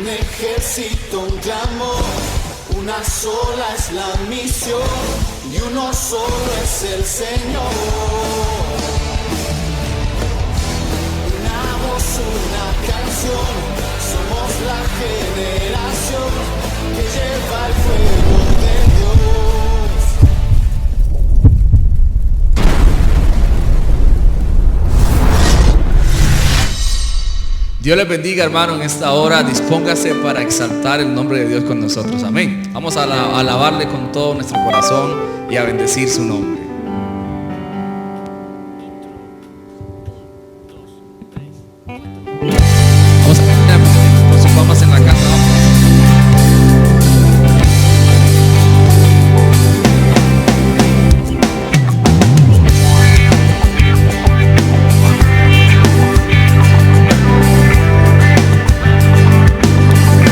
Un ejército, un clamor, una sola es la misión y uno solo es el Señor. Una voz, una canción, somos la generación que lleva el fuego de Dios. Dios les bendiga, hermano, en esta hora. Dispóngase para exaltar el nombre de Dios con nosotros. Amén. Vamos a alabarle con todo nuestro corazón y a bendecir su nombre. Vamos a poner con sus palmas en la casa.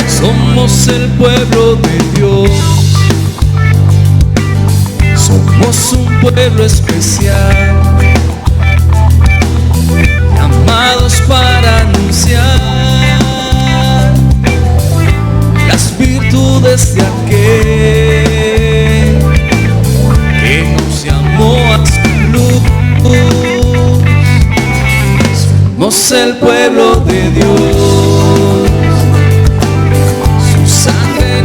Somos el pueblo de Dios, somos un pueblo especial, llamados para anunciar las virtudes de aquel que nos llamó a su luz. Somos el pueblo de Dios,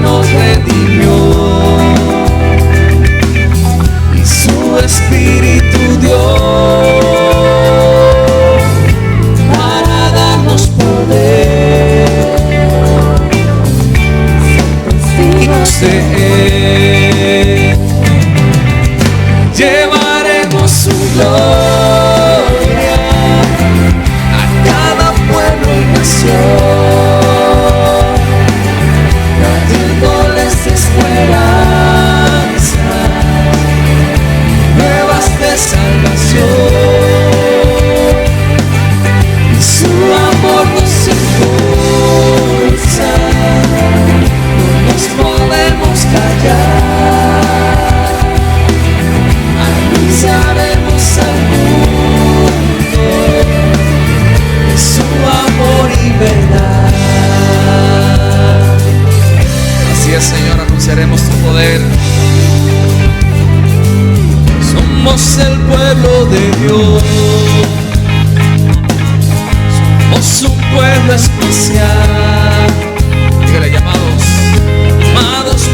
nos redimió y su Espíritu dio para darnos poder, testigos de Él. Llevaremos su gloria a cada pueblo y nación, esperanza, nuevas de salvación, y su amor nos impulsa, no nos podemos callar, anunciaremos al mundo de su amor y verdad. Así es, Señor, anunciaremos tu poder. Somos el pueblo de Dios, somos un pueblo especial. Dígale, llamados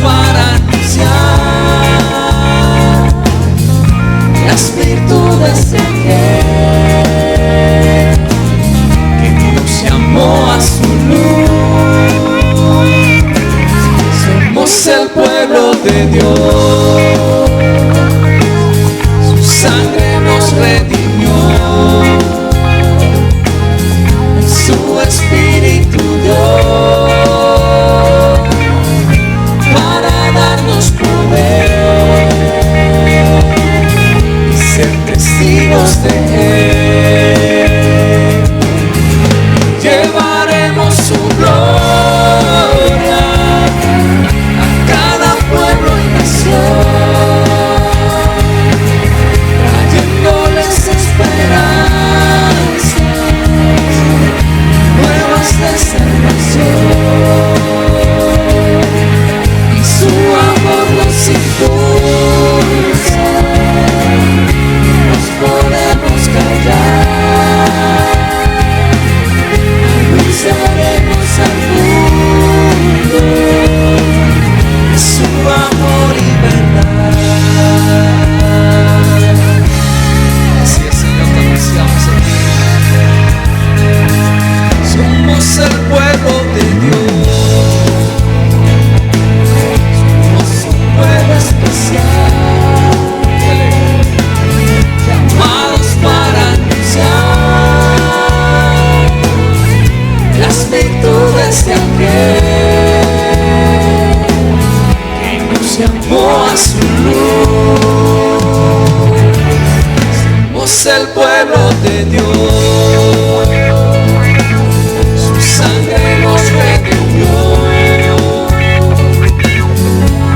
para anunciar las virtudes de aquel que nos llamó a su luz. Somos el pueblo de Dios, su sangre nos redimió, su Espíritu dio para darnos poder y ser testigos de Él. Llevaremos su gloria a cada pueblo y nación, trayéndoles esperanzas nuevas de salvación, y su amor nos impulsa, no nos podemos callar, anunciaremos al mundo su amor y verdad. Así es, Señor, te anunciamos aquí. Somos el pueblo de Dios, somos un pueblo especial, llamados para anunciar las virtudes de aquel que nos llamó a su luz. Somos el pueblo de Dios, su sangre nos redimió,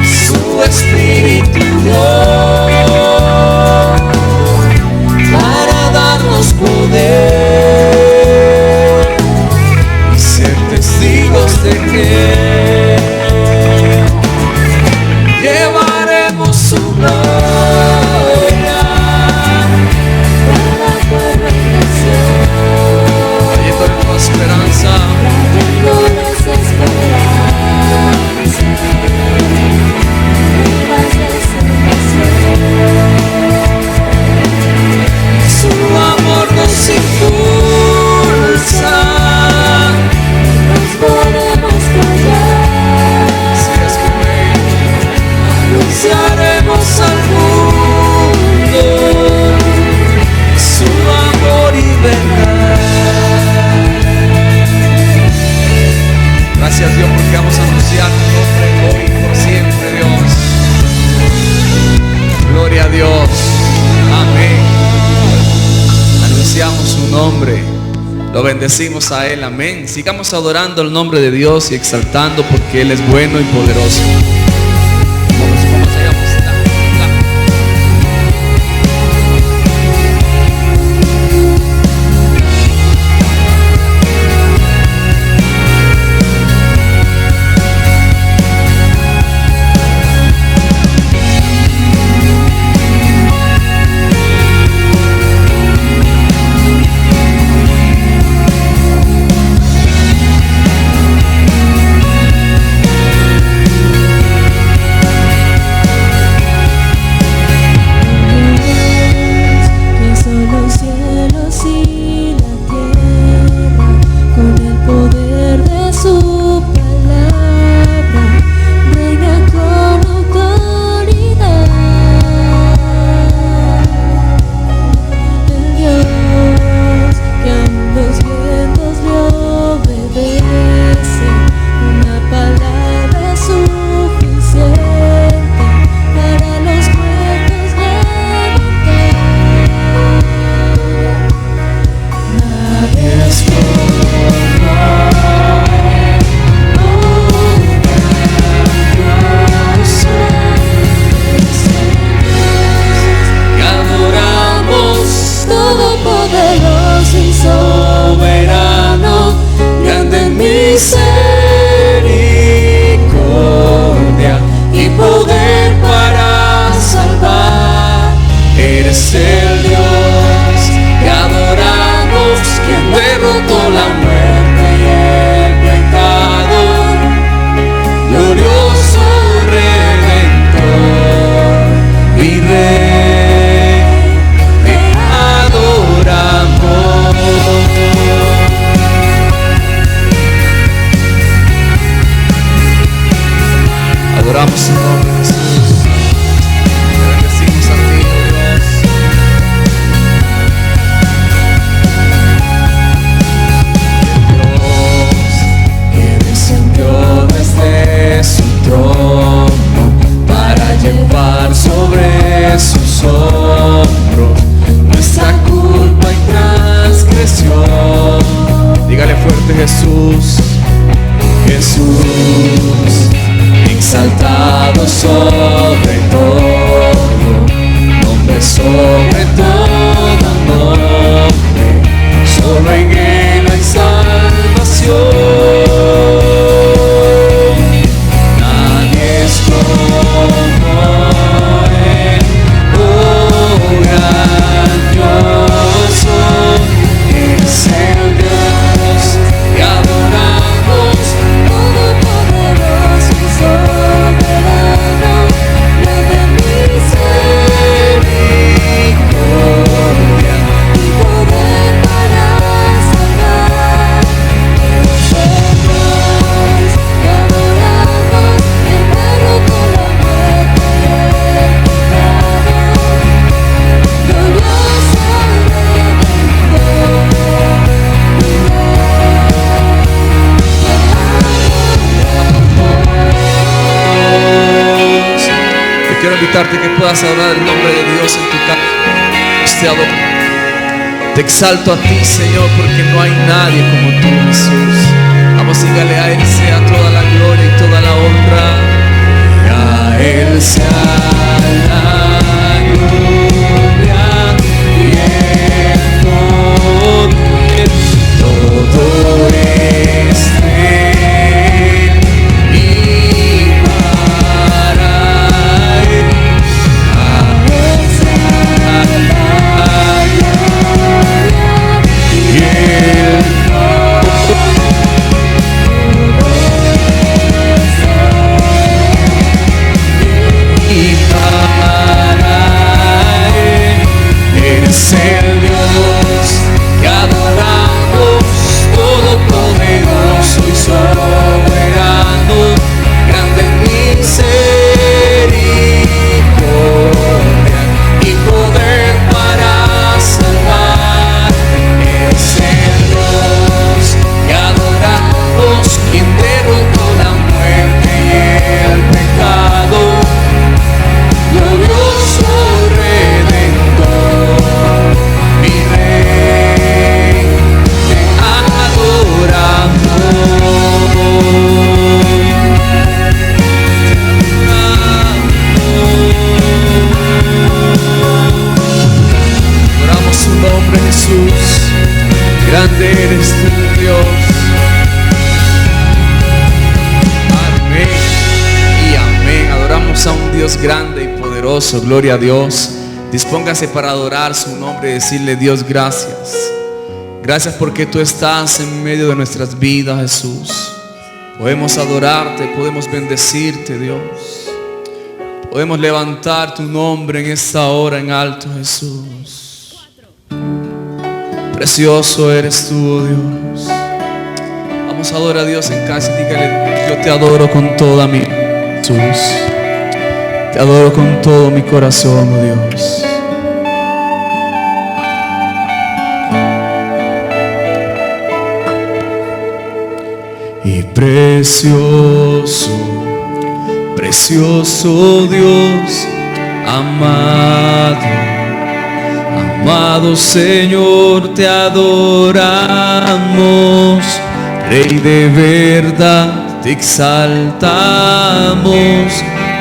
su Espíritu dio para darnos poder y ser testigos de que Lo bendecimos a Él, amén. Sigamos adorando el nombre de Dios y exaltando porque Él es bueno y poderoso. Vamos allá, vamos. Adoramos tu nombre, Jesús. Te bendecimos a ti, Dios. Que descendió desde su trono para llevar sobre sus hombros nuestra culpa y transgresión. Dígale fuerte, Jesús. Jesús, exaltado sobre todo, nombre sobre todo nombre, solo en Él hay salvación. Nadie es como Él, oh gran Dios, es el Dios que adoramos. Quiero invitarte que puedas adorar el nombre de Dios en tu casa. Te adoro. Te exalto a ti, Señor, porque no hay nadie como tú, Jesús. Vamos, dígale: a Él sea toda la gloria y toda la honra. A Él sea la gloria y el poder. Todo es de Él y para Él. A Él sea la gloria y el poder. Y precioso, gloria a Dios. Dispóngase para adorar su nombre y decirle: Dios, gracias. Gracias porque tú estás en medio de nuestras vidas, Jesús. Podemos adorarte, podemos bendecirte, Dios. Podemos levantar tu nombre en esta hora en alto, Jesús. Precioso eres tú, Dios. Vamos a adorar a Dios en casa y dígale: yo te adoro con toda mi Jesús. Te adoro con todo mi corazón, oh Dios. Y precioso, precioso Dios, amado, amado Señor, te adoramos. Rey de verdad, te exaltamos.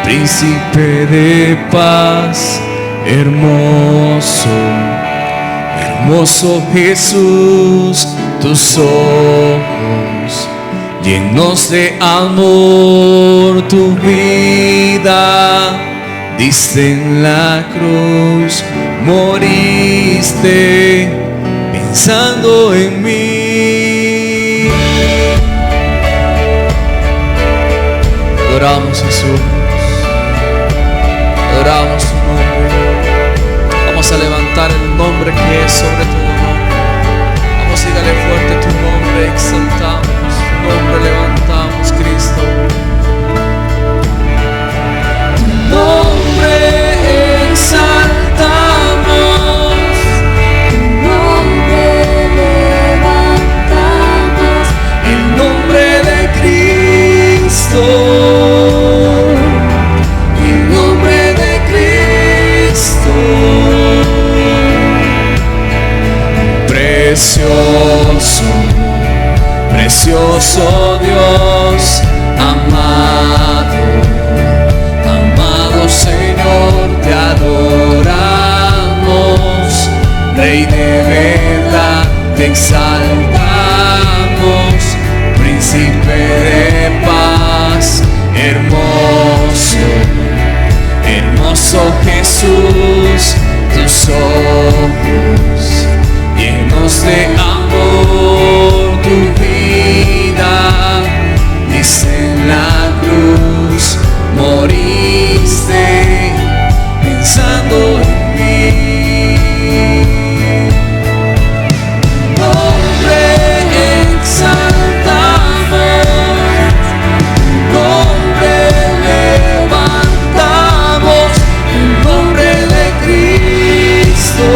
Príncipe de paz, hermoso, hermoso Jesús, tus ojos llenos de amor, tu vida diste en la cruz, moriste pensando en mí. Adoramos, Jesús, adoramos tu nombre. Vamos a levantar el nombre que es sobre todo nombre. Vamos a dígale fuerte tu nombre, exaltamos tu nombre, levantamos, Cristo. Tu nombre exaltamos, tu nombre levantamos, el nombre de Cristo. Precioso, precioso Dios, amado, amado Señor, te adoramos. Rey de verdad, te exaltamos. Príncipe de paz, hermoso, hermoso Jesús, tus ojos llenos de amor, tu vida diste en la cruz, moriste pensando en mí. Nombre exaltamos, nombre levantamos, el nombre de Cristo.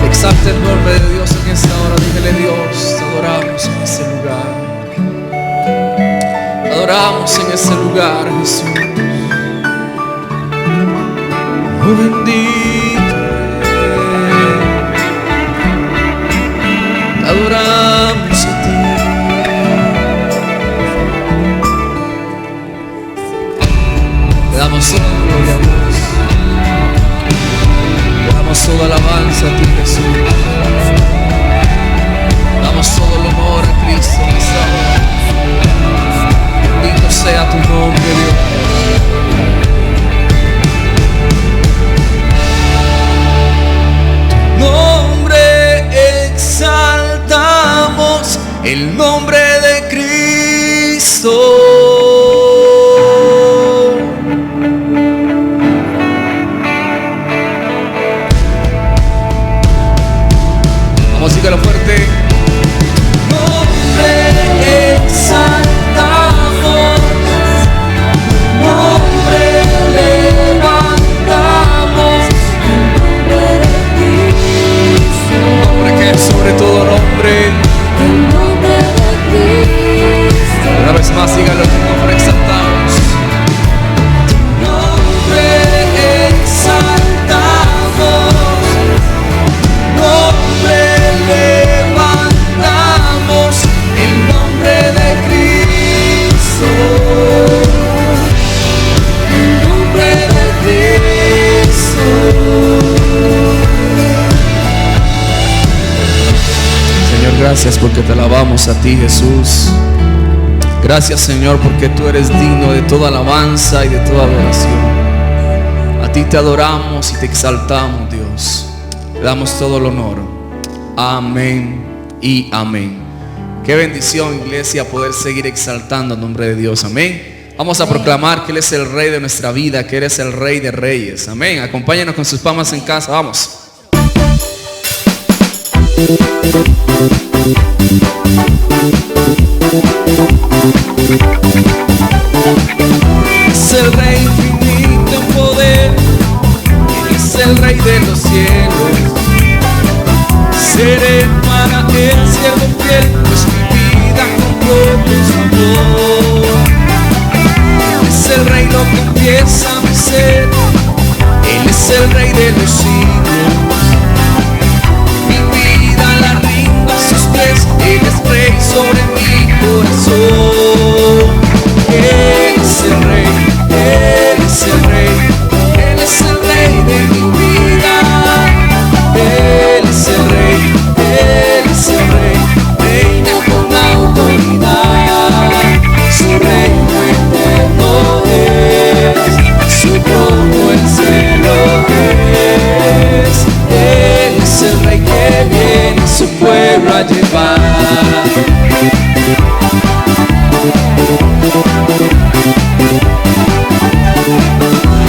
Exalte el nombre de Dios en esta hora. Dígale: Dios, te adoramos en este lugar. Te adoramos en este lugar, Jesús. Oh, bendito eres. Te adoramos a ti. Te damos toda gloria a Dios. Damos toda alabanza a ti, Jesús. Damos todo el honor a Cristo en esta hora. Bendito sea tu nombre, Dios. Tu nombre exaltamos, el nombre de Cristo. gracias porque te alabamos a ti, Jesús. Gracias, Señor, porque tú eres digno de toda alabanza y de toda adoración. A ti te adoramos y te exaltamos, Dios. Te damos todo el honor. Amén y amén. Qué bendición, iglesia, poder seguir exaltando el nombre de Dios. Amén. Vamos a proclamar que Él es el Rey de nuestra vida, que Él es el Rey de Reyes. Amén. Acompáñanos con sus palmas en casa. Vamos. Es el Rey infinito en poder, Él es el Rey de los cielos. Seré para Él siervo fiel, pues mi vida compró con su amor. Él es el Rey, lo confiesa mi ser, Él es el Rey de los siglos. Mi vida la rindo a sus pies, Él es Rey sobre mi corazón. Él es el Rey, Él es el Rey, Él es el Rey de mi vida. Él es el Rey, Él es el Rey, reina con autoridad. Su reino eterno es, su trono el cielo es. Él es el Rey que viene a su pueblo a llevar.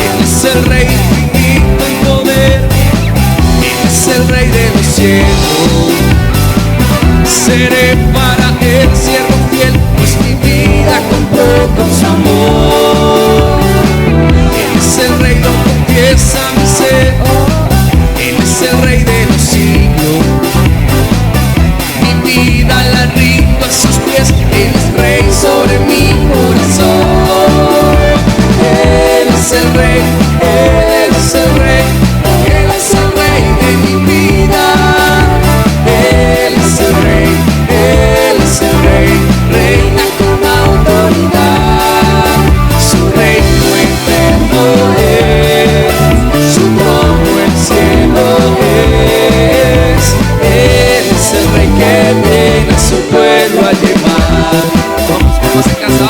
Él es el Rey infinito en poder, Él es el Rey de los cielos. Seré para Él siervo fiel, pues mi vida compró con su amor. Él es el Rey, lo confiesa mi ser, Él es el Rey de los siglos. Mi vida la rindo a sus pies, Él es Rey sobre mi corazón. Él es el Rey, Él es el Rey, Él es el Rey de mi vida. Él es el Rey, Él es el Rey, reina con autoridad. Su reino eterno es, su trono el cielo es. Él es el Rey que viene a su pueblo a llevar. Vamos a casa.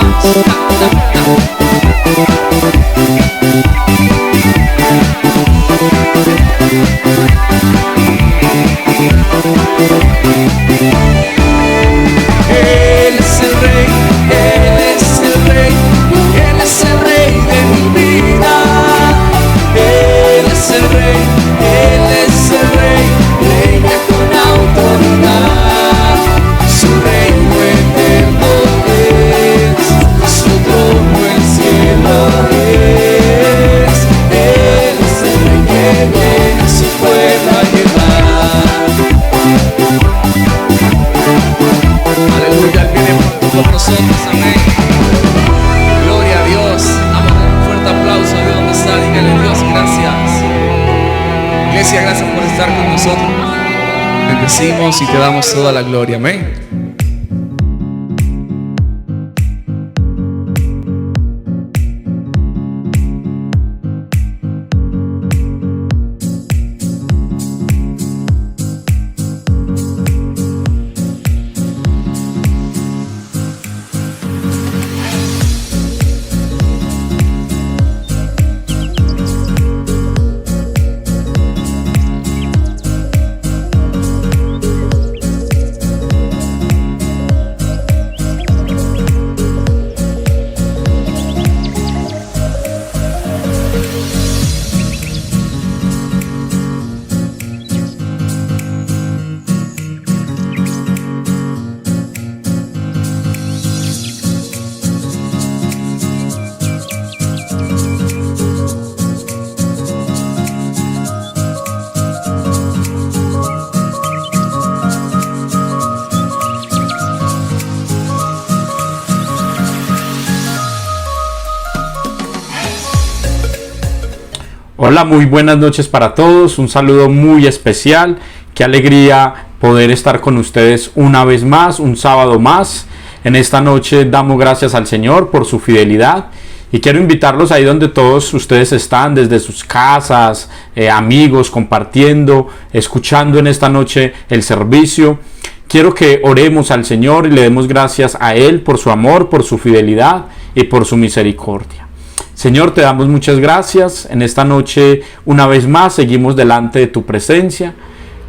Él es el Rey, Él es el Rey, Él es el Rey de mi vida. Él es el Rey, Él es el Rey, reina con autoridad. Su reino eterno es, su trono el cielo es. Él es el Rey que viene a su pueblo a llevar. Aleluya, Él viene por todos nosotros, amén. Gloria a Dios. Vamos a dar un fuerte aplauso a Dios donde está. Dígale, Dios, gracias. Iglesia, gracias por estar con nosotros. Bendecimos y te damos toda la gloria, amén. Hola, muy buenas noches para todos, un saludo muy especial, qué alegría poder estar con ustedes una vez más, un sábado más. En esta noche damos gracias al Señor por su fidelidad y quiero invitarlos ahí donde todos ustedes están, desde sus casas, amigos, compartiendo, escuchando en esta noche el servicio. quiero que oremos al Señor y le demos gracias a Él por su amor, por su fidelidad y por su misericordia. Señor, te damos muchas gracias. En esta noche, una vez más, seguimos delante de tu presencia.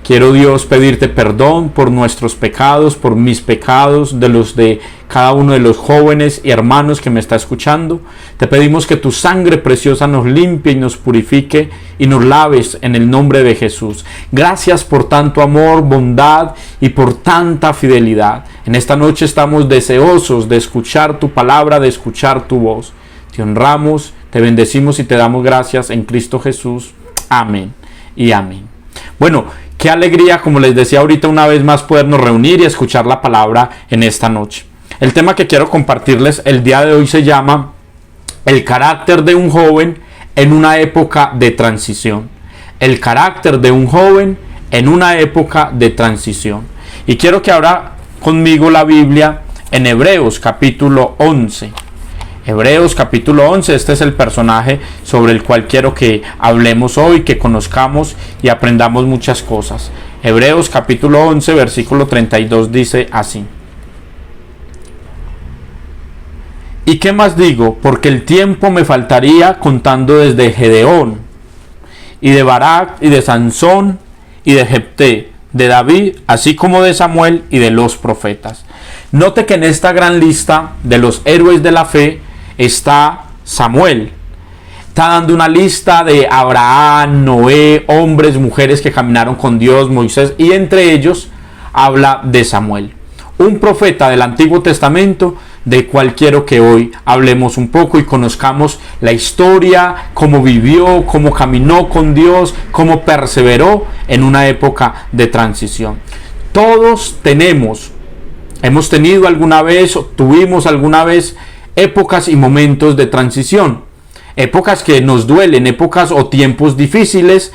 Quiero, Dios, pedirte perdón por nuestros pecados, por mis pecados, de los de cada uno de los jóvenes y hermanos que me está escuchando. Te pedimos que tu sangre preciosa nos limpie y nos purifique y nos laves en el nombre de Jesús. Gracias por tanto amor, bondad y por tanta fidelidad. En esta noche estamos deseosos de escuchar tu palabra, de escuchar tu voz. Te honramos, te bendecimos y te damos gracias en Cristo Jesús. Amén y amén. Bueno, qué alegría, como les decía ahorita, una vez más podernos reunir y escuchar la palabra en esta noche. El tema que quiero compartirles el día de hoy se llama el carácter de un joven en una época de transición. El carácter de un joven en una época de transición. Y quiero que abra conmigo la Biblia en Hebreos capítulo 11. Hebreos capítulo 11, este es el personaje sobre el cual quiero que hablemos hoy, que conozcamos y aprendamos muchas cosas. Hebreos capítulo 11, versículo 32 dice así: ¿Y qué más digo? Porque el tiempo me faltaría contando desde Gedeón, y de Barak, y de Sansón, y de Jefté, de David, así como de Samuel y de los profetas. Note que en esta gran lista de los héroes de la fe está Samuel. Está dando una lista de Abraham, Noé, hombres, mujeres que caminaron con Dios, Moisés, y entre ellos habla de Samuel, un profeta del Antiguo Testamento, del cual quiero que hoy hablemos un poco y conozcamos la historia, cómo vivió, cómo caminó con Dios, cómo perseveró en una época de transición. Todos hemos tenido alguna vez o tuvimos alguna vez épocas y momentos de transición, épocas que nos duelen, épocas o tiempos difíciles,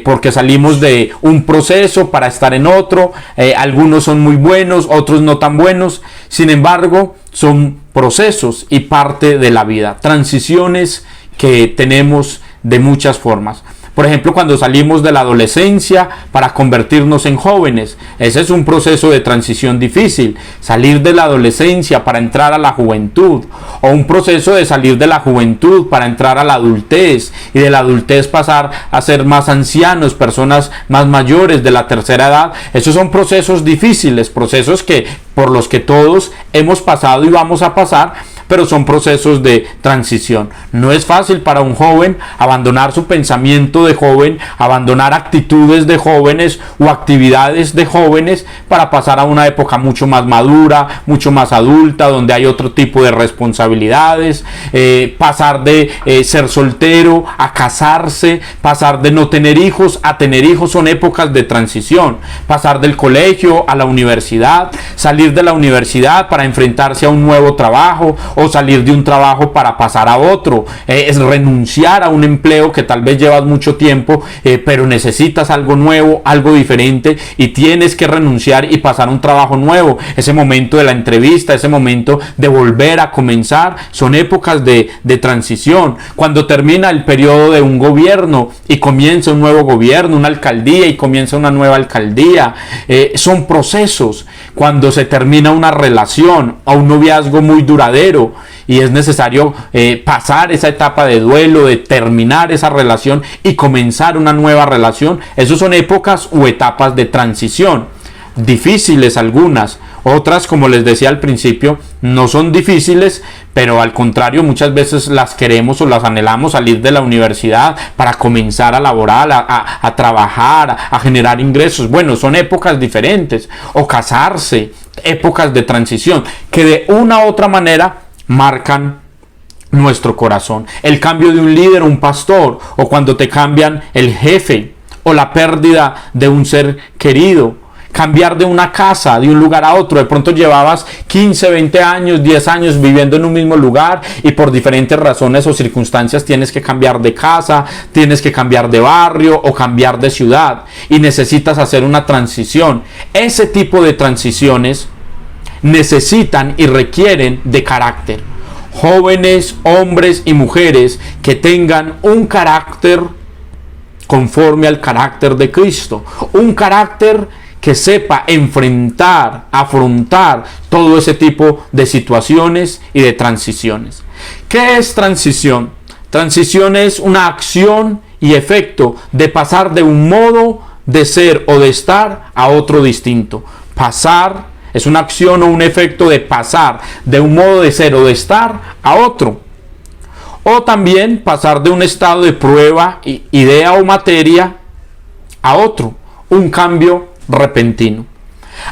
porque salimos de un proceso para estar en otro. Algunos son muy buenos, otros no tan buenos. Sin embargo, son procesos y parte de la vida, transiciones que tenemos de muchas formas. Por ejemplo, cuando salimos de la adolescencia para convertirnos en jóvenes, ese es un proceso de transición difícil. Salir de la adolescencia para entrar a la juventud, o un proceso de salir de la juventud para entrar a la adultez, y de la adultez pasar a ser más ancianos, personas más mayores de la tercera edad. Esos son procesos difíciles, procesos por los que todos hemos pasado y vamos a pasar, pero son procesos de transición. No es fácil para un joven abandonar su pensamiento de joven, abandonar actitudes de jóvenes o actividades de jóvenes para pasar a una época mucho más madura, mucho más adulta, donde hay otro tipo de responsabilidades, pasar de ser soltero a casarse, pasar de no tener hijos a tener hijos, son épocas de transición. Pasar del colegio a la universidad, salir de la universidad para enfrentarse a un nuevo trabajo, o salir de un trabajo para pasar a otro, es renunciar a un empleo que tal vez llevas mucho tiempo, pero necesitas algo nuevo, algo diferente, y tienes que renunciar y pasar a un trabajo nuevo. Ese momento de la entrevista, ese momento de volver a comenzar, son épocas de transición. Cuando termina el periodo de un gobierno y comienza un nuevo gobierno, una alcaldía y comienza una nueva alcaldía, son procesos. Cuando se termina una relación o un noviazgo muy duradero y es necesario pasar esa etapa de duelo, de terminar esa relación y comenzar una nueva relación, esos son épocas o etapas de transición. Difíciles algunas, otras, como les decía al principio, no son difíciles, pero al contrario, muchas veces las queremos o las anhelamos, salir de la universidad para comenzar a laborar, a trabajar, a generar ingresos. Bueno, son épocas diferentes. O casarse, épocas de transición que de una u otra manera marcan nuestro corazón. El cambio de un líder, un pastor, o cuando te cambian el jefe, o la pérdida de un ser querido. Cambiar de una casa, de un lugar a otro. De pronto llevabas 15, 20 años, 10 años viviendo en un mismo lugar y por diferentes razones o circunstancias tienes que cambiar de casa, tienes que cambiar de barrio o cambiar de ciudad y necesitas hacer una transición. Ese tipo de transiciones necesitan y requieren de carácter. Jóvenes, hombres y mujeres que tengan un carácter conforme al carácter de Cristo. Un carácter que sepa enfrentar, afrontar todo ese tipo de situaciones y de transiciones. ¿Qué es transición? Transición es una acción y efecto de pasar de un modo de ser o de estar a otro distinto. Pasar es una acción o un efecto de pasar de un modo de ser o de estar a otro. O también pasar de un estado de prueba, idea o materia a otro. Un cambio repentino.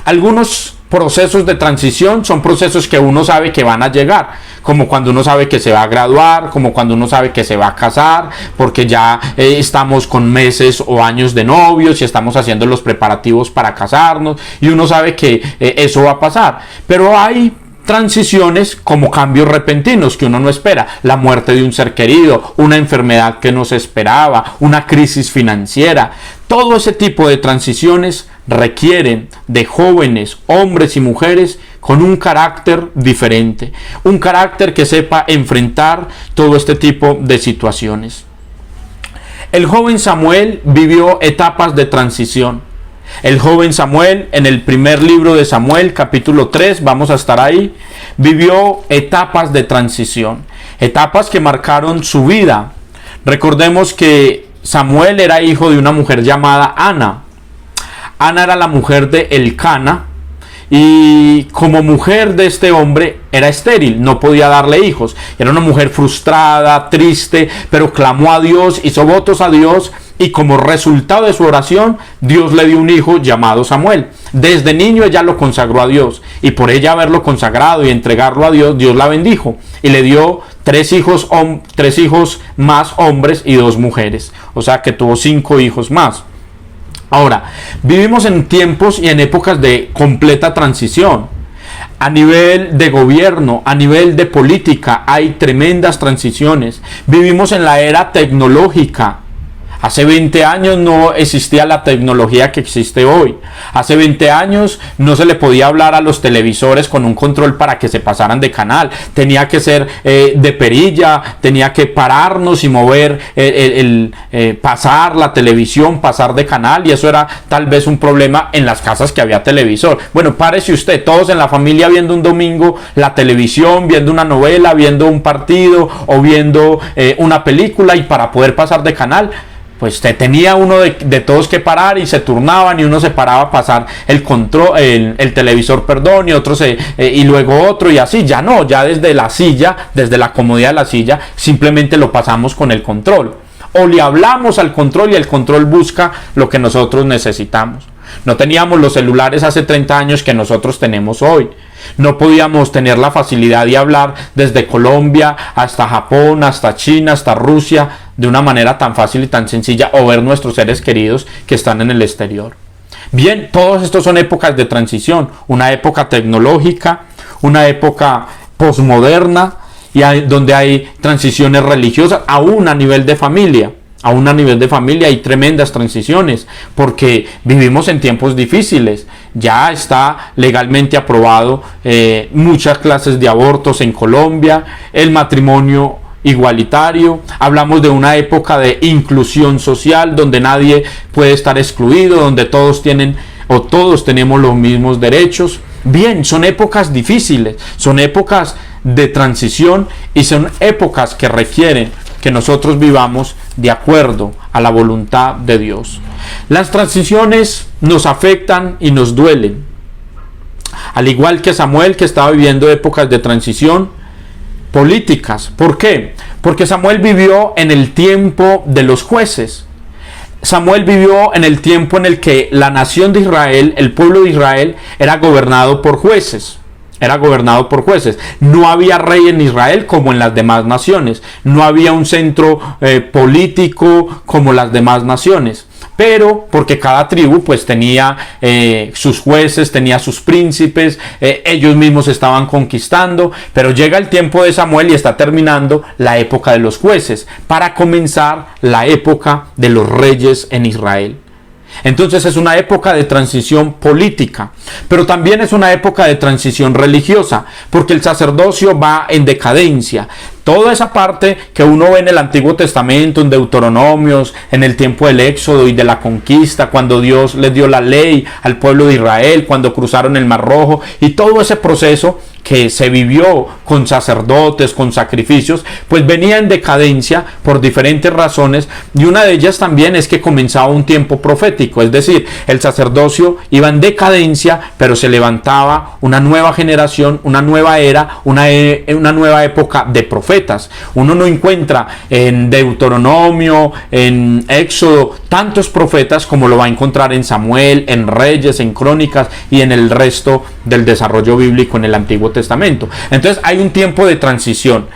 Algunos procesos de transición son procesos que uno sabe que van a llegar, como cuando uno sabe que se va a graduar, como cuando uno sabe que se va a casar, porque ya estamos con meses o años de novios y estamos haciendo los preparativos para casarnos y uno sabe que eso va a pasar. Pero hay transiciones como cambios repentinos que uno no espera, la muerte de un ser querido, una enfermedad que no se esperaba, una crisis financiera. Todo ese tipo de transiciones requieren de jóvenes, hombres y mujeres con un carácter diferente, un carácter que sepa enfrentar todo este tipo de situaciones. El joven Samuel vivió etapas de transición. El joven Samuel, en el primer libro de Samuel, capítulo 3, vamos a estar ahí, vivió etapas de transición, etapas que marcaron su vida. Recordemos que Samuel era hijo de una mujer llamada Ana. Ana era la mujer de Elcana y como mujer de este hombre era estéril, no podía darle hijos. Era una mujer frustrada, triste, pero clamó a Dios, hizo votos a Dios y como resultado de su oración, Dios le dio un hijo llamado Samuel. Desde niño ella lo consagró a Dios y por ella haberlo consagrado y entregarlo a Dios, Dios la bendijo y le dio tres hijos más hombres y 2 mujeres. O sea que tuvo 5 hijos más. Ahora, vivimos en tiempos y en épocas de completa transición. A nivel de gobierno, a nivel de política, hay tremendas transiciones. Vivimos en la era tecnológica. Hace 20 años no existía la tecnología que existe hoy. Hace 20 años no se le podía hablar a los televisores con un control para que se pasaran de canal. Tenía que ser de perilla, tenía que pararnos y mover, pasar la televisión, pasar de canal. Y eso era tal vez un problema en las casas que había televisor. Bueno, párese usted, todos en la familia viendo un domingo la televisión, viendo una novela, viendo un partido o viendo una película y para poder pasar de canal, pues tenía uno de todos que parar y se turnaban y uno se paraba a pasar el control, el televisor, perdón, y otro y luego otro y así. Ya no, ya desde la silla, desde la comodidad de la silla, simplemente lo pasamos con el control. O le hablamos al control y el control busca lo que nosotros necesitamos. No teníamos los celulares hace 30 años que nosotros tenemos hoy. No podíamos tener la facilidad de hablar desde Colombia hasta Japón, hasta China, hasta Rusia, de una manera tan fácil y tan sencilla, o ver nuestros seres queridos que están en el exterior. Bien, todos estos son épocas de transición, una época tecnológica, una época posmoderna, y donde hay transiciones religiosas, aún a nivel de familia. Aún a nivel de familia hay tremendas transiciones porque vivimos en tiempos difíciles. Ya está legalmente aprobado muchas clases de abortos en Colombia, el matrimonio igualitario. Hablamos de una época de inclusión social donde nadie puede estar excluido, donde todos tienen o todos tenemos los mismos derechos. Bien, son épocas difíciles, son épocas de transición y son épocas que requieren que nosotros vivamos de acuerdo a la voluntad de Dios. Las transiciones nos afectan y nos duelen. Al igual que Samuel, que estaba viviendo épocas de transición políticas. ¿Por qué? Porque Samuel vivió en el tiempo de los jueces. Samuel vivió en el tiempo en el que la nación de Israel, el pueblo de Israel, era gobernado por jueces. Era gobernado por jueces. No había rey en Israel como en las demás naciones. No había un centro político como las demás naciones. Pero porque cada tribu pues tenía sus jueces, tenía sus príncipes, ellos mismos estaban conquistando. Pero llega el tiempo de Samuel y está terminando la época de los jueces para comenzar la época de los reyes en Israel. Entonces es una época de transición política, pero también es una época de transición religiosa, porque el sacerdocio va en decadencia. Toda esa parte que uno ve en el Antiguo Testamento, en Deuteronomios, en el tiempo del Éxodo y de la conquista, cuando Dios les dio la ley al pueblo de Israel, cuando cruzaron el Mar Rojo, y todo ese proceso que se vivió con sacerdotes, con sacrificios, pues venía en decadencia por diferentes razones, y una de ellas también es que comenzaba un tiempo profético, es decir, el sacerdocio iba en decadencia, pero se levantaba una nueva generación, una nueva era, una nueva época de profetas. Uno no encuentra en Deuteronomio, en Éxodo, tantos profetas como lo va a encontrar en Samuel, en Reyes, en Crónicas y en el resto del desarrollo bíblico en el Antiguo Testamento. Entonces hay un tiempo de transición.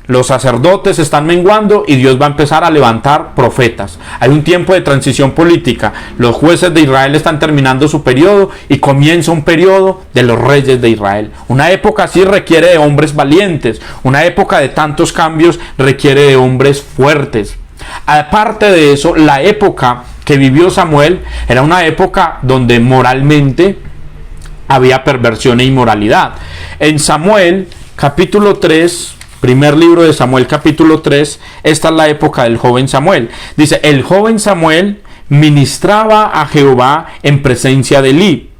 Los sacerdotes están menguando y Dios va a empezar a levantar profetas. Hay un tiempo de transición política. Los jueces de Israel están terminando su periodo y comienza un periodo de los reyes de Israel. Una época así requiere de hombres valientes. Una época de tantos cambios requiere de hombres fuertes. Aparte de eso, la época que vivió Samuel era una época donde moralmente había perversión e inmoralidad. En Samuel capítulo 3, primer libro de Samuel capítulo 3, esta es la época del joven Samuel. Dice, el joven Samuel ministraba a Jehová en presencia de Elí,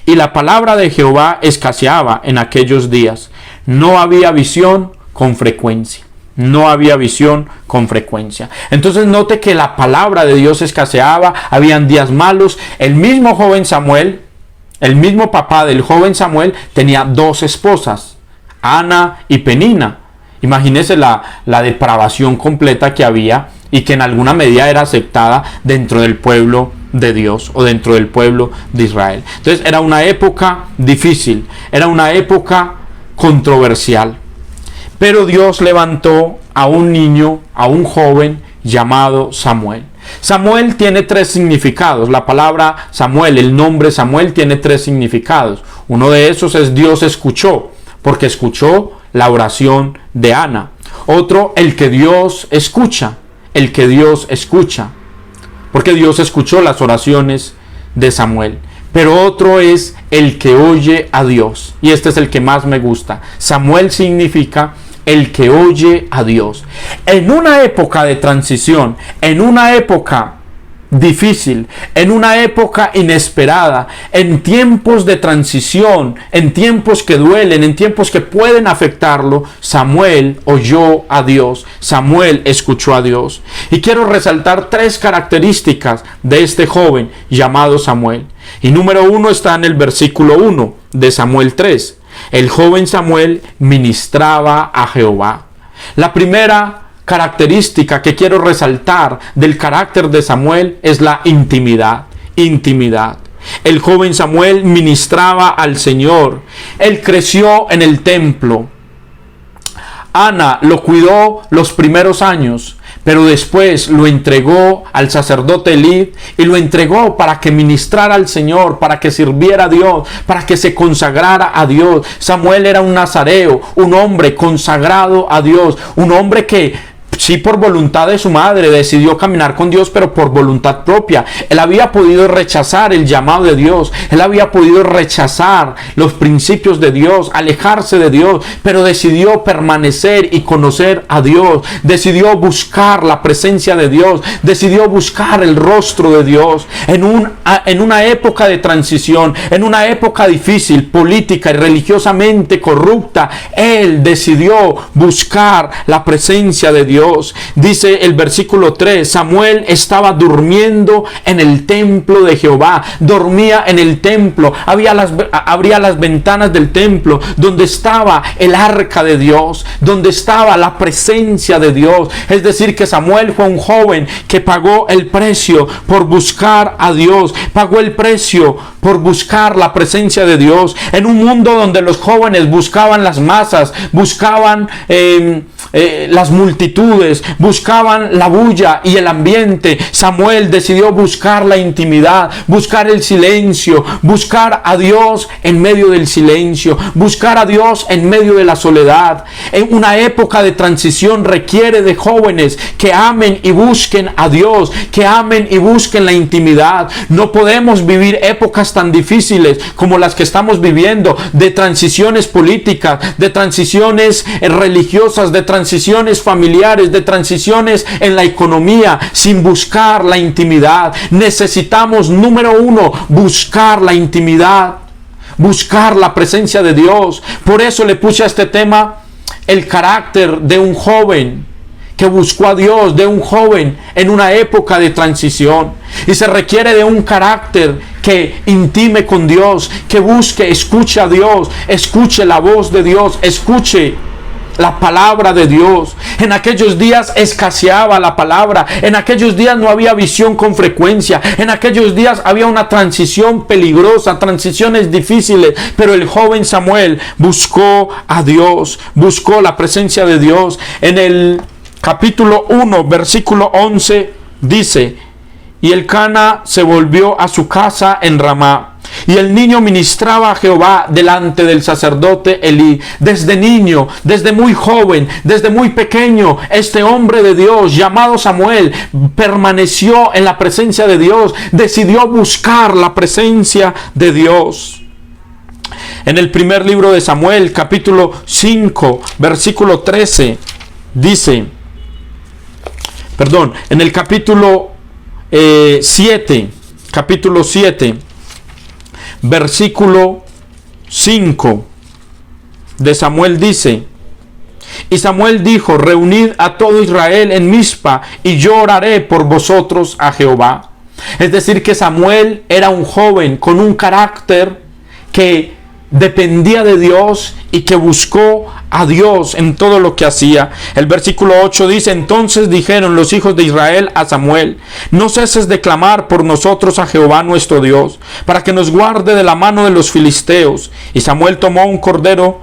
y la palabra de Jehová escaseaba en aquellos días. No había visión con frecuencia. No había visión con frecuencia. Entonces note que la palabra de Dios escaseaba, habían días malos. El mismo joven Samuel, el mismo papá del joven Samuel, tenía dos esposas, Ana y Penina. Imagínese la depravación completa que había y que en alguna medida era aceptada dentro del pueblo de Dios o dentro del pueblo de Israel. Entonces era una época difícil, era una época controversial. Pero Dios levantó a un niño, a un joven llamado Samuel. Samuel tiene tres significados. La palabra Samuel, el nombre Samuel, tiene tres significados. Uno de esos es Dios escuchó, porque escuchó la oración de Ana. Otro, el que Dios escucha, el que Dios escucha, porque Dios escuchó las oraciones de Samuel. Pero otro es el que oye a Dios, y este es el que más me gusta. Samuel significa el que oye a Dios. En una época de transición, en una época difícil, en una época inesperada, en tiempos de transición, en tiempos que duelen, en tiempos que pueden afectarlo, Samuel oyó a Dios, Samuel escuchó a Dios. Y quiero resaltar tres características de este joven llamado Samuel. Y número uno está en el versículo 1 de Samuel 3. El joven Samuel ministraba a Jehová. La primera característica que quiero resaltar del carácter de Samuel es la intimidad. Intimidad. El joven Samuel ministraba al Señor. Él creció en el templo. Ana lo cuidó los primeros años, pero después lo entregó al sacerdote Elí y lo entregó para que ministrara al Señor, para que sirviera a Dios, para que se consagrara a Dios. Samuel era un nazareo, un hombre consagrado a Dios, un hombre que sí, por voluntad de su madre decidió caminar con Dios, pero por voluntad propia. Él había podido rechazar el llamado de Dios, él había podido rechazar los principios de Dios, alejarse de Dios, pero decidió permanecer y conocer a Dios, decidió buscar la presencia de Dios, decidió buscar el rostro de Dios. En una época de transición, en una época difícil, política y religiosamente corrupta, él decidió buscar la presencia de Dios. Dice el versículo 3, Samuel estaba durmiendo en el templo de Jehová, dormía en el templo, abría las ventanas del templo, donde estaba el arca de Dios, donde estaba la presencia de Dios. Es decir, que Samuel fue un joven que pagó el precio por buscar a Dios, pagó el precio por buscar la presencia de Dios, en un mundo donde los jóvenes buscaban las masas, buscaban las multitudes, multitudes buscaban la bulla y el ambiente, Samuel decidió buscar la intimidad, buscar el silencio, buscar a Dios en medio del silencio, buscar a Dios en medio de la soledad. En una época de transición requiere de jóvenes que amen y busquen a Dios, que amen y busquen la intimidad. No podemos vivir épocas tan difíciles como las que estamos viviendo, de transiciones políticas, de transiciones religiosas, de transiciones familiares, de transiciones en la economía, sin buscar la intimidad. Necesitamos, número uno, buscar la intimidad, buscar la presencia de Dios. Por eso le puse a este tema el carácter de un joven que buscó a Dios, de un joven en una época de transición. Y se requiere de un carácter que intime con Dios, que busque, escuche a Dios, escuche la voz de Dios, escuche la palabra de Dios. En aquellos días escaseaba la palabra, en aquellos días no había visión con frecuencia, en aquellos días había una transición peligrosa, transiciones difíciles, pero el joven Samuel buscó a Dios, buscó la presencia de Dios. En el capítulo 1, versículo 11 dice: y Elcana se volvió a su casa en Ramá, y el niño ministraba a Jehová delante del sacerdote Elí. Desde niño, desde muy joven, desde muy pequeño, este hombre de Dios llamado Samuel permaneció en la presencia de Dios, decidió buscar la presencia de Dios. En el primer libro de Samuel, capítulo 5, versículo 13, dice, en el capítulo 7, versículo 5 de Samuel dice: y Samuel dijo: reunid a todo Israel en Mizpa, y yo oraré por vosotros a Jehová. Es decir, que Samuel era un joven con un carácter que dependía de Dios y que buscó a Dios en todo lo que hacía. El versículo 8 dice: entonces dijeron los hijos de Israel a Samuel: no ceses de clamar por nosotros a Jehová nuestro Dios, para que nos guarde de la mano de los filisteos. Y Samuel tomó un cordero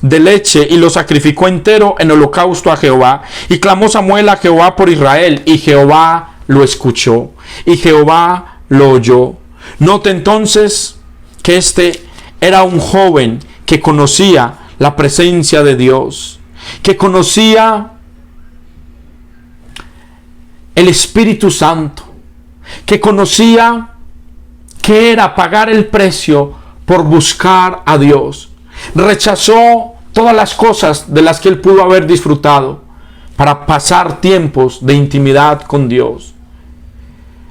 de leche y lo sacrificó entero en holocausto a Jehová. Y clamó Samuel a Jehová por Israel, y Jehová lo escuchó, y Jehová lo oyó. Note entonces que este era un joven que conocía la presencia de Dios, que conocía el Espíritu Santo, que conocía que era pagar el precio por buscar a Dios. Rechazó todas las cosas de las que él pudo haber disfrutado para pasar tiempos de intimidad con Dios.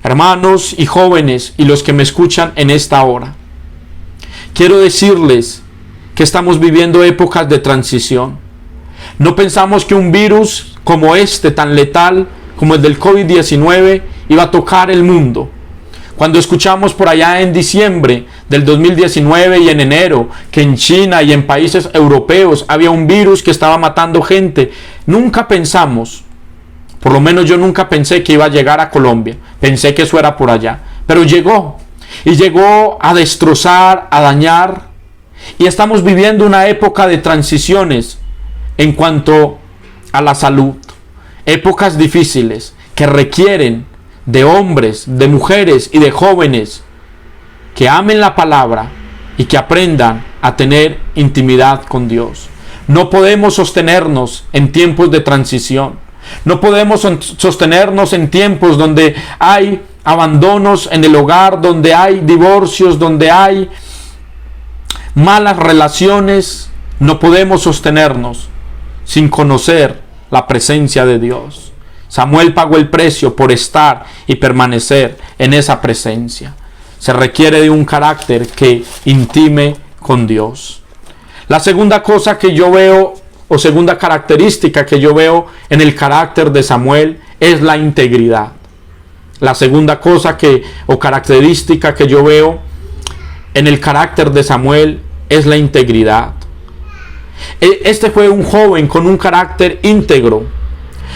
Hermanos y jóvenes, y los que me escuchan en esta hora, quiero decirles que estamos viviendo épocas de transición. No pensamos que un virus como este, tan letal como el del COVID-19, iba a tocar el mundo. Cuando escuchamos por allá en diciembre del 2019 y en enero que en China y en países europeos había un virus que estaba matando gente, nunca pensamos, por lo menos yo nunca pensé que iba a llegar a Colombia. Pensé que eso era por allá, pero llegó. Y llegó a destrozar, a dañar. Y estamos viviendo una época de transiciones en cuanto a la salud. Épocas difíciles que requieren de hombres, de mujeres y de jóvenes que amen la palabra y que aprendan a tener intimidad con Dios. No podemos sostenernos en tiempos de transición. No podemos sostenernos en tiempos donde hay abandonos en el hogar, donde hay divorcios, donde hay malas relaciones. No podemos sostenernos sin conocer la presencia de Dios. Samuel pagó el precio por estar y permanecer en esa presencia. Se requiere de un carácter que intime con Dios. La segunda cosa que yo veo, o segunda característica que yo veo en el carácter de Samuel, es la integridad. La segunda cosa o característica que yo veo en el carácter de Samuel es la integridad. Este fue un joven con un carácter íntegro.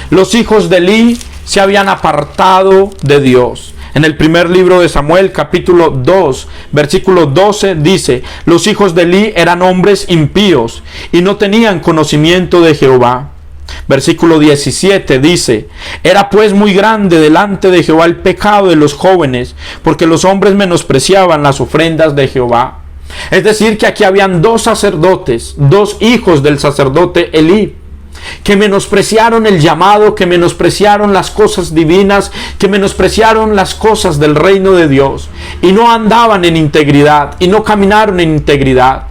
Los hijos de Elí se habían apartado de Dios. En el primer libro de Samuel, capítulo 2, versículo 12, dice: los hijos de Elí eran hombres impíos y no tenían conocimiento de Jehová. Versículo 17 dice: era pues muy grande delante de Jehová el pecado de los jóvenes, porque los hombres menospreciaban las ofrendas de Jehová. Es decir, que aquí habían dos sacerdotes, dos hijos del sacerdote Elí, que menospreciaron el llamado, que menospreciaron las cosas divinas, que menospreciaron las cosas del reino de Dios, y no andaban en integridad, y no caminaron en integridad.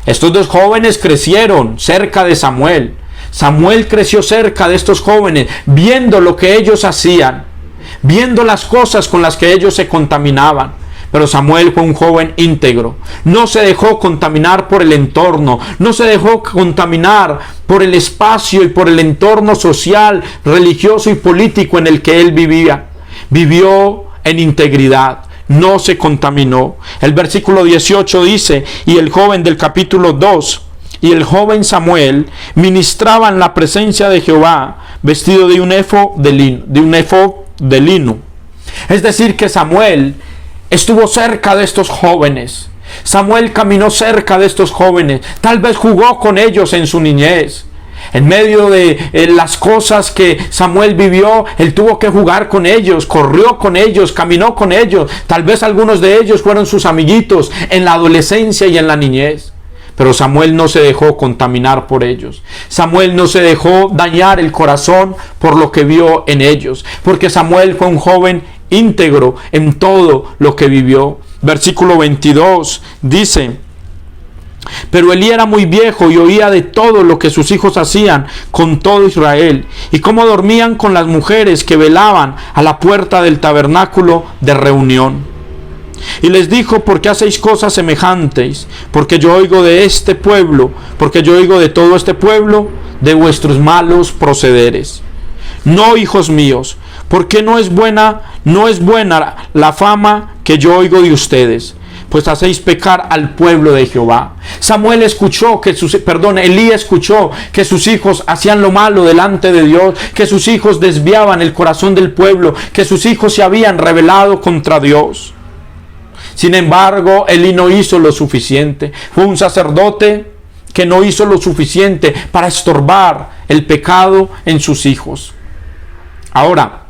Estos dos jóvenes crecieron cerca de Samuel. Samuel creció cerca de estos jóvenes, viendo lo que ellos hacían, viendo las cosas con las que ellos se contaminaban. Pero Samuel fue un joven íntegro, no se dejó contaminar por el entorno, no se dejó contaminar por el espacio y por el entorno social, religioso y político en el que él vivía. Vivió en integridad, no se contaminó. El versículo 18 dice: y el joven del capítulo 2, y el joven Samuel ministraba en la presencia de Jehová, vestido de un efod de lino. Es decir, que Samuel estuvo cerca de estos jóvenes. Samuel caminó cerca de estos jóvenes. Tal vez jugó con ellos en su niñez. En medio de las cosas que Samuel vivió, él tuvo que jugar con ellos, corrió con ellos, caminó con ellos. Tal vez algunos de ellos fueron sus amiguitos en la adolescencia y en la niñez. Pero Samuel no se dejó contaminar por ellos. Samuel no se dejó dañar el corazón por lo que vio en ellos. Porque Samuel fue un joven íntegro en todo lo que vivió. Versículo 22 dice: pero Elí era muy viejo y oía de todo lo que sus hijos hacían con todo Israel, y cómo dormían con las mujeres que velaban a la puerta del tabernáculo de reunión. Y les dijo: ¿por qué hacéis cosas semejantes? Porque yo oigo de este pueblo, porque yo oigo de todo este pueblo, de vuestros malos procederes. No, hijos míos, porque no es buena la fama que yo oigo de ustedes, pues hacéis pecar al pueblo de Jehová. Elí escuchó que sus hijos hacían lo malo delante de Dios, que sus hijos desviaban el corazón del pueblo, que sus hijos se habían rebelado contra Dios. Sin embargo, Elí no hizo lo suficiente. Fue un sacerdote que no hizo lo suficiente para estorbar el pecado en sus hijos. Ahora,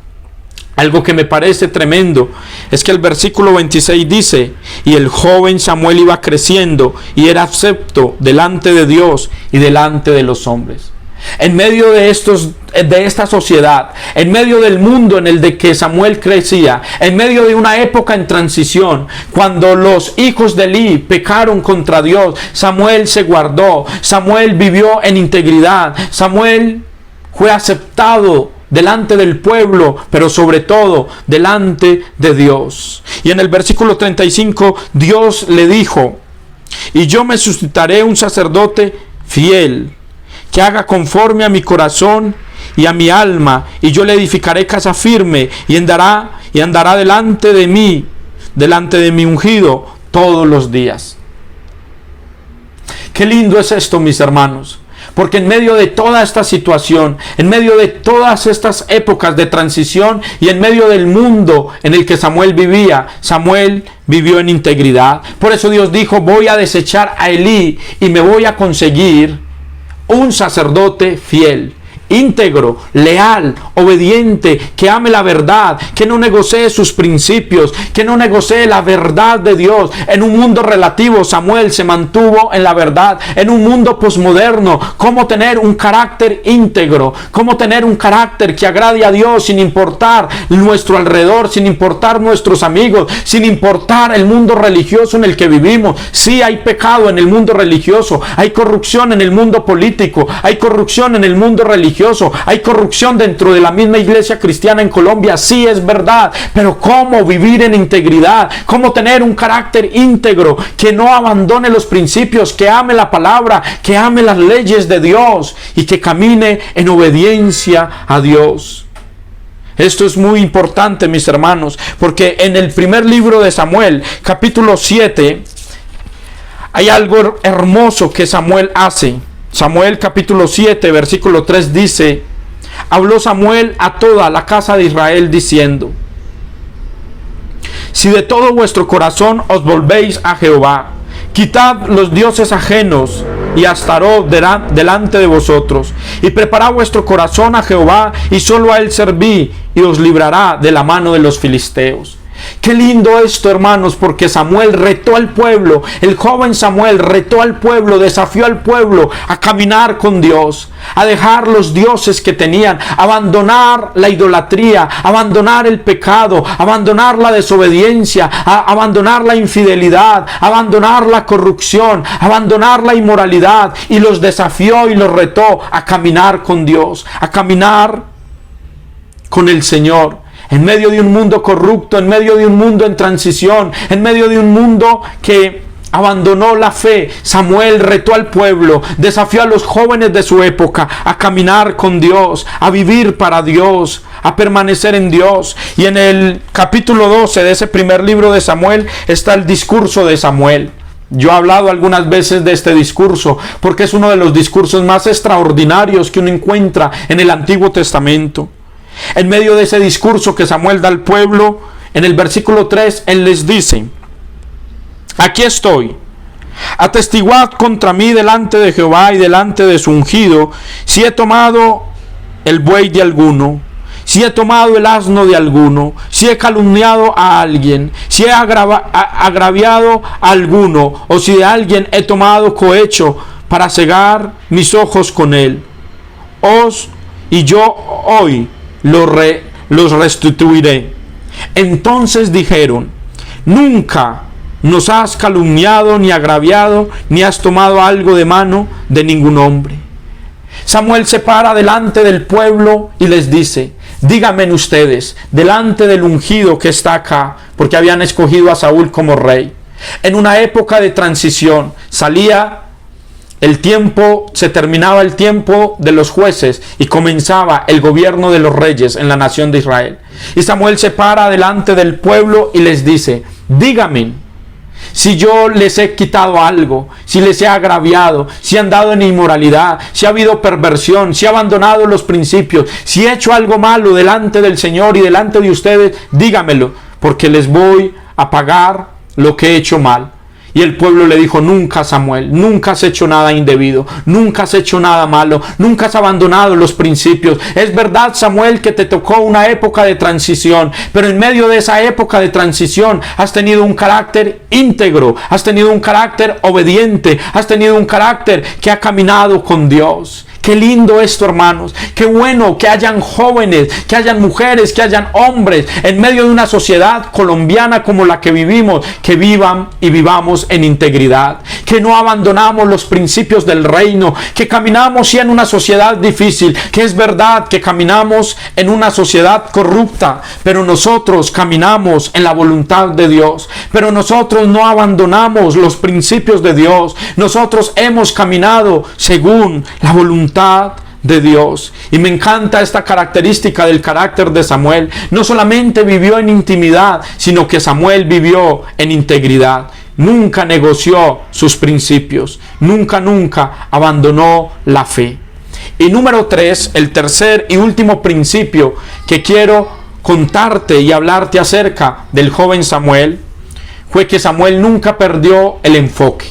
algo que me parece tremendo es que el versículo 26 dice: y el joven Samuel iba creciendo y era acepto delante de Dios y delante de los hombres. En medio de esta sociedad, en medio del mundo en el de que Samuel crecía, en medio de una época en transición, cuando los hijos de Elí pecaron contra Dios, Samuel se guardó, Samuel vivió en integridad, Samuel fue aceptado delante del pueblo, pero sobre todo delante de Dios. Y en el versículo 35 Dios le dijo: y yo me suscitaré un sacerdote fiel, que haga conforme a mi corazón y a mi alma, y yo le edificaré casa firme, y andará delante de mi ungido todos los días. Qué lindo es esto, mis hermanos, porque en medio de toda esta situación, en medio de todas estas épocas de transición y en medio del mundo en el que Samuel vivía, Samuel vivió en integridad. Por eso Dios dijo: voy a desechar a Elí y me voy a conseguir un sacerdote fiel, íntegro, leal, obediente, que ame la verdad, que no negocie sus principios, que no negocie la verdad de Dios. En un mundo relativo, Samuel se mantuvo en la verdad. En un mundo posmoderno, cómo tener un carácter íntegro, cómo tener un carácter que agrade a Dios sin importar nuestro alrededor, sin importar nuestros amigos, sin importar el mundo religioso en el que vivimos. Sí, hay pecado en el mundo religioso, hay corrupción en el mundo político, hay corrupción en el mundo religioso, hay corrupción dentro de la misma iglesia cristiana en Colombia. Sí, es verdad, pero ¿cómo vivir en integridad? ¿Cómo tener un carácter íntegro que no abandone los principios, que ame la palabra, que ame las leyes de Dios y que camine en obediencia a Dios? Esto es muy importante, mis hermanos, porque en el primer libro de Samuel, capítulo 7, hay algo hermoso que Samuel hace. Samuel capítulo 7 versículo 3 dice: habló Samuel a toda la casa de Israel diciendo: si de todo vuestro corazón os volvéis a Jehová, quitad los dioses ajenos y Astarot delante de vosotros. Y preparad vuestro corazón a Jehová, y solo a él serví, y os librará de la mano de los filisteos. Qué lindo esto, hermanos, porque Samuel retó al pueblo, el joven Samuel retó al pueblo, desafió al pueblo a caminar con Dios, a dejar los dioses que tenían, abandonar la idolatría, abandonar el pecado, abandonar la desobediencia, abandonar la infidelidad, abandonar la corrupción, abandonar la inmoralidad, y los desafió y los retó a caminar con Dios, a caminar con el Señor. En medio de un mundo corrupto, en medio de un mundo en transición, en medio de un mundo que abandonó la fe, Samuel retó al pueblo, desafió a los jóvenes de su época a caminar con Dios, a vivir para Dios, a permanecer en Dios. Y en el capítulo 12 de ese primer libro de Samuel está el discurso de Samuel. Yo he hablado algunas veces de este discurso porque es uno de los discursos más extraordinarios que uno encuentra en el Antiguo Testamento. En medio de ese discurso que Samuel da al pueblo, en el versículo 3, él les dice: aquí estoy, atestiguad contra mí delante de Jehová y delante de su ungido, si he tomado el buey de alguno, si he tomado el asno de alguno, si he calumniado a alguien, si he agraviado a alguno, o si de alguien he tomado cohecho para cegar mis ojos con él. Y yo hoy los restituiré. Entonces dijeron: nunca nos has calumniado, ni agraviado, ni has tomado algo de mano de ningún hombre. Samuel se para delante del pueblo y les dice: díganme ustedes, delante del ungido que está acá, porque habían escogido a Saúl como rey. En una época de transición, se terminaba el tiempo de los jueces y comenzaba el gobierno de los reyes en la nación de Israel. Y Samuel se para delante del pueblo y les dice: díganme si yo les he quitado algo, si les he agraviado, si han dado en inmoralidad, si ha habido perversión, si he abandonado los principios, si he hecho algo malo delante del Señor y delante de ustedes, dígamelo, porque les voy a pagar lo que he hecho mal. Y el pueblo le dijo: nunca, Samuel, nunca has hecho nada indebido, nunca has hecho nada malo, nunca has abandonado los principios. Es verdad, Samuel, que te tocó una época de transición, pero en medio de esa época de transición has tenido un carácter íntegro, has tenido un carácter obediente, has tenido un carácter que ha caminado con Dios. Qué lindo esto, hermanos. Qué bueno que hayan jóvenes, que hayan mujeres, que hayan hombres en medio de una sociedad colombiana como la que vivimos, que vivan y vivamos en integridad, que no abandonamos los principios del reino, que caminamos sí en una sociedad difícil, que es verdad que caminamos en una sociedad corrupta, pero nosotros caminamos en la voluntad de Dios, pero nosotros no abandonamos los principios de Dios, nosotros hemos caminado según la voluntad de Dios. Y me encanta esta característica del carácter de Samuel. No solamente vivió en intimidad, sino que Samuel vivió en integridad. Nunca negoció sus principios, nunca abandonó la fe. Y número 3, el tercer y último principio que quiero contarte y hablarte acerca del joven Samuel, fue que Samuel nunca perdió el enfoque.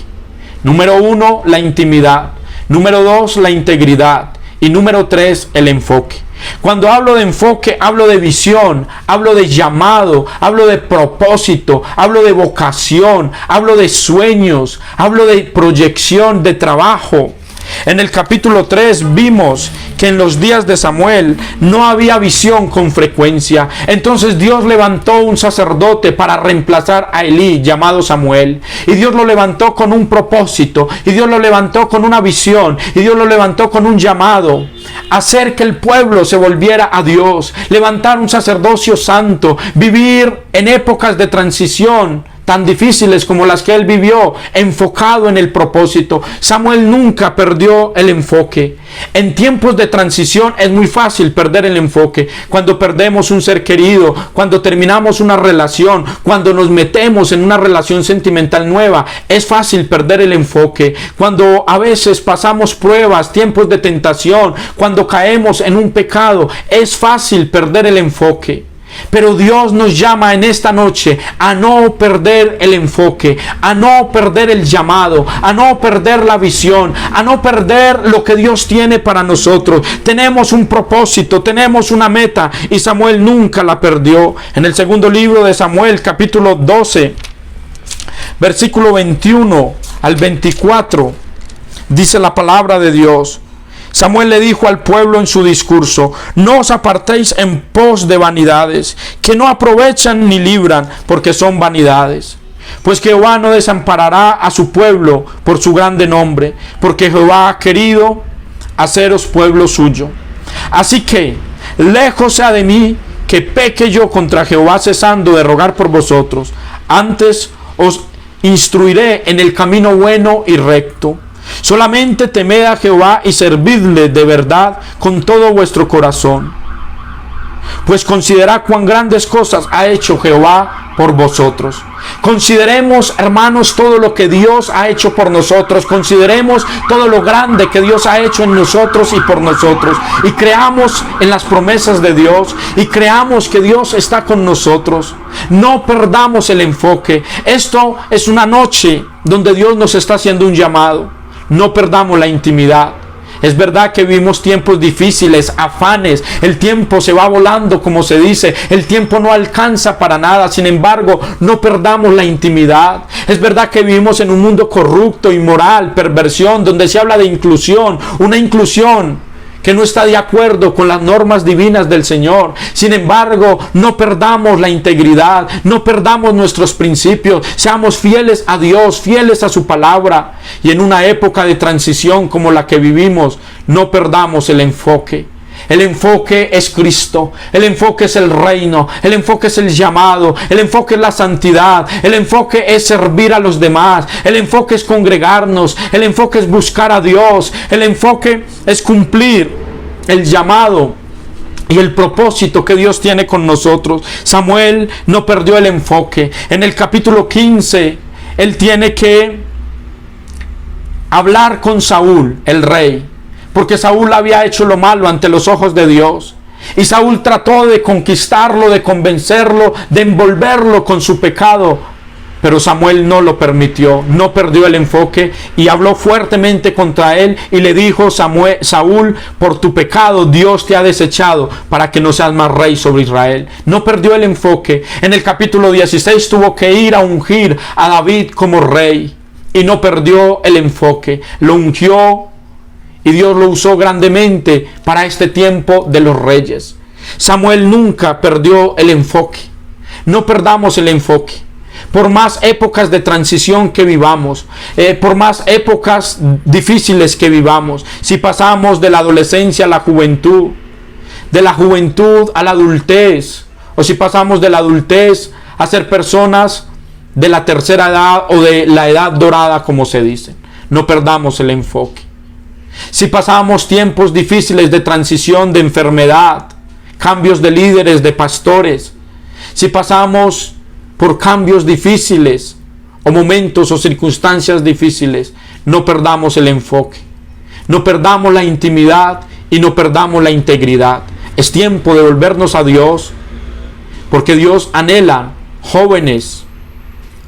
Número 1, la intimidad. Número 2, la integridad. Y número 3, el enfoque. Cuando hablo de enfoque, hablo de visión, hablo de llamado, hablo de propósito, hablo de vocación, hablo de sueños, hablo de proyección, de trabajo. En el capítulo 3 vimos que en los días de Samuel no había visión con frecuencia. Entonces Dios levantó un sacerdote para reemplazar a Elí, llamado Samuel. Y Dios lo levantó con un propósito. Y Dios lo levantó con una visión. Y Dios lo levantó con un llamado. Hacer que el pueblo se volviera a Dios. Levantar un sacerdocio santo. Vivir en épocas de transición tan difíciles como las que él vivió, enfocado en el propósito. Samuel nunca perdió el enfoque. En tiempos de transición es muy fácil perder el enfoque. Cuando perdemos un ser querido, cuando terminamos una relación, cuando nos metemos en una relación sentimental nueva, es fácil perder el enfoque. Cuando a veces pasamos pruebas, tiempos de tentación, cuando caemos en un pecado, es fácil perder el enfoque. Pero Dios nos llama en esta noche a no perder el enfoque, a no perder el llamado, a no perder la visión, a no perder lo que Dios tiene para nosotros. Tenemos un propósito, tenemos una meta, y Samuel nunca la perdió. En el segundo libro de Samuel, capítulo 12, versículo 21 al 24, dice la palabra de Dios: Samuel le dijo al pueblo en su discurso: no os apartéis en pos de vanidades, que no aprovechan ni libran, porque son vanidades. Pues Jehová no desamparará a su pueblo por su grande nombre, porque Jehová ha querido haceros pueblo suyo. Así que, lejos sea de mí que peque yo contra Jehová, cesando de rogar por vosotros. Antes os instruiré en el camino bueno y recto. Solamente temed a Jehová y servidle de verdad con todo vuestro corazón. Pues considerad cuán grandes cosas ha hecho Jehová por vosotros. Consideremos, hermanos, todo lo que Dios ha hecho por nosotros. Consideremos todo lo grande que Dios ha hecho en nosotros y por nosotros. Y creamos en las promesas de Dios. Y creamos que Dios está con nosotros. No perdamos el enfoque. Esto es una noche donde Dios nos está haciendo un llamado. No perdamos la intimidad. Es verdad que vivimos tiempos difíciles, afanes. El tiempo se va volando, como se dice. El tiempo no alcanza para nada. Sin embargo, no perdamos la intimidad. Es verdad que vivimos en un mundo corrupto, inmoral, perversión, donde se habla de inclusión. Una inclusión que no está de acuerdo con las normas divinas del Señor. Sin embargo, no perdamos la integridad, no perdamos nuestros principios, seamos fieles a Dios, fieles a su palabra. Y en una época de transición como la que vivimos, no perdamos el enfoque. El enfoque es Cristo, el enfoque es el reino, el enfoque es el llamado, el enfoque es la santidad, el enfoque es servir a los demás, el enfoque es congregarnos, el enfoque es buscar a Dios, el enfoque es cumplir el llamado y el propósito que Dios tiene con nosotros. Samuel no perdió el enfoque. En el capítulo 15, él tiene que hablar con Saúl, el rey, porque Saúl había hecho lo malo ante los ojos de Dios. Y Saúl trató de conquistarlo, de convencerlo, de envolverlo con su pecado. Pero Samuel no lo permitió, no perdió el enfoque y habló fuertemente contra él y le dijo: Saúl, por tu pecado Dios te ha desechado para que no seas más rey sobre Israel. No perdió el enfoque. En el capítulo 16 tuvo que ir a ungir a David como rey y no perdió el enfoque. Lo ungió y Dios lo usó grandemente para este tiempo de los reyes. Samuel nunca perdió el enfoque. No perdamos el enfoque. Por más épocas de transición que vivamos, por más épocas difíciles que vivamos, si pasamos de la adolescencia a la juventud, de la juventud a la adultez, o si pasamos de la adultez a ser personas de la tercera edad o de la edad dorada, como se dice, no perdamos el enfoque. Si pasamos tiempos difíciles de transición, de enfermedad, cambios de líderes, de pastores, si pasamos por cambios difíciles o momentos o circunstancias difíciles, no perdamos el enfoque, no perdamos la intimidad y no perdamos la integridad. Es tiempo de volvernos a Dios, porque Dios anhela jóvenes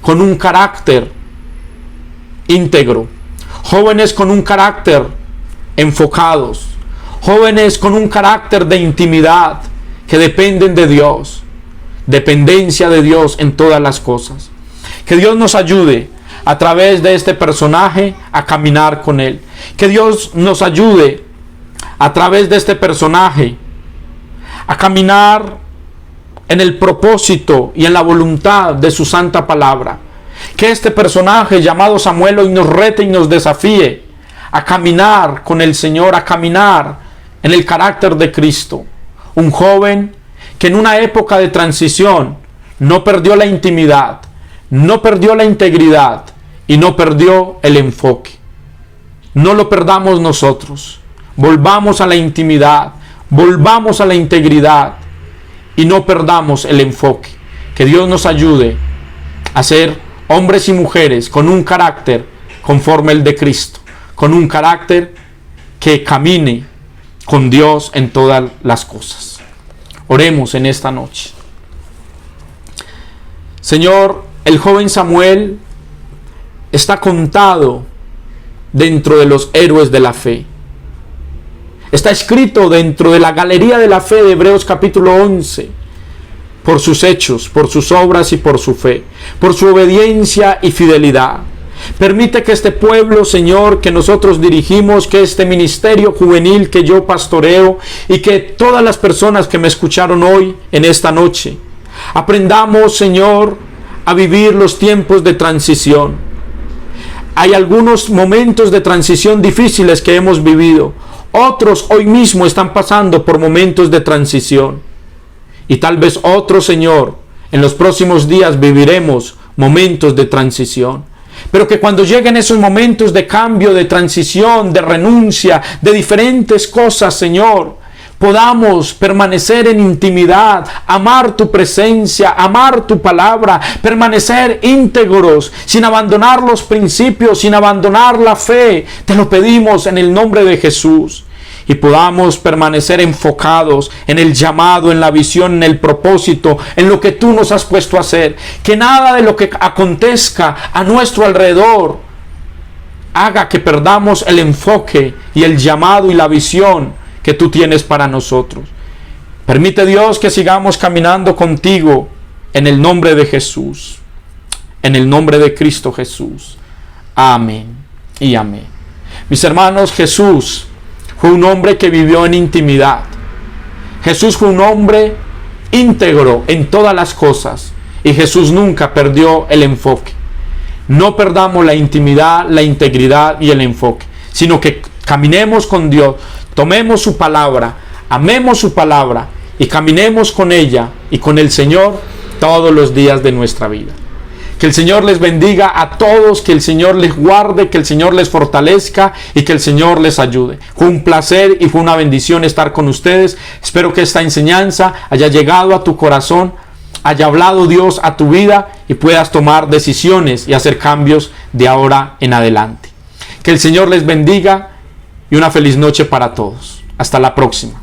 con un carácter íntegro, jóvenes con un carácter enfocados, jóvenes con un carácter de intimidad que dependen de Dios, dependencia de Dios en todas las cosas. Que Dios nos ayude a través de este personaje a caminar con Él. Que Dios nos ayude a través de este personaje a caminar en el propósito y en la voluntad de su santa palabra. Que este personaje llamado Samuel hoy nos rete y nos desafíe a caminar con el Señor, a caminar en el carácter de Cristo. Un joven que en una época de transición no perdió la intimidad, no perdió la integridad y no perdió el enfoque. No lo perdamos nosotros. Volvamos a la intimidad, volvamos a la integridad y no perdamos el enfoque. Que Dios nos ayude a ser hombres y mujeres con un carácter conforme el de Cristo, con un carácter que camine con Dios en todas las cosas. Oremos en esta noche. Señor, el joven Samuel está contado dentro de los héroes de la fe. Está escrito dentro de la galería de la fe de Hebreos capítulo 11, por sus hechos, por sus obras y por su fe, por su obediencia y fidelidad. Permite que este pueblo, Señor, que nosotros dirigimos, que este ministerio juvenil que yo pastoreo y que todas las personas que me escucharon hoy en esta noche, aprendamos, Señor, a vivir los tiempos de transición. Hay algunos momentos de transición difíciles que hemos vivido. Otros hoy mismo están pasando por momentos de transición. Y tal vez otros, Señor, en los próximos días viviremos momentos de transición. Pero que cuando lleguen esos momentos de cambio, de transición, de renuncia, de diferentes cosas, Señor, podamos permanecer en intimidad, amar tu presencia, amar tu palabra, permanecer íntegros, sin abandonar los principios, sin abandonar la fe. Te lo pedimos en el nombre de Jesús. Y podamos permanecer enfocados en el llamado, en la visión, en el propósito, en lo que tú nos has puesto a hacer. Que nada de lo que acontezca a nuestro alrededor haga que perdamos el enfoque y el llamado y la visión que tú tienes para nosotros. Permite, Dios, que sigamos caminando contigo en el nombre de Jesús, en el nombre de Cristo Jesús. Amén y amén. Mis hermanos, Jesús fue un hombre que vivió en intimidad. Jesús fue un hombre íntegro en todas las cosas y Jesús nunca perdió el enfoque. No perdamos la intimidad, la integridad y el enfoque, sino que caminemos con Dios, tomemos su palabra, amemos su palabra y caminemos con ella y con el Señor todos los días de nuestra vida. Que el Señor les bendiga a todos, que el Señor les guarde, que el Señor les fortalezca y que el Señor les ayude. Fue un placer y fue una bendición estar con ustedes. Espero que esta enseñanza haya llegado a tu corazón, haya hablado Dios a tu vida y puedas tomar decisiones y hacer cambios de ahora en adelante. Que el Señor les bendiga y una feliz noche para todos. Hasta la próxima.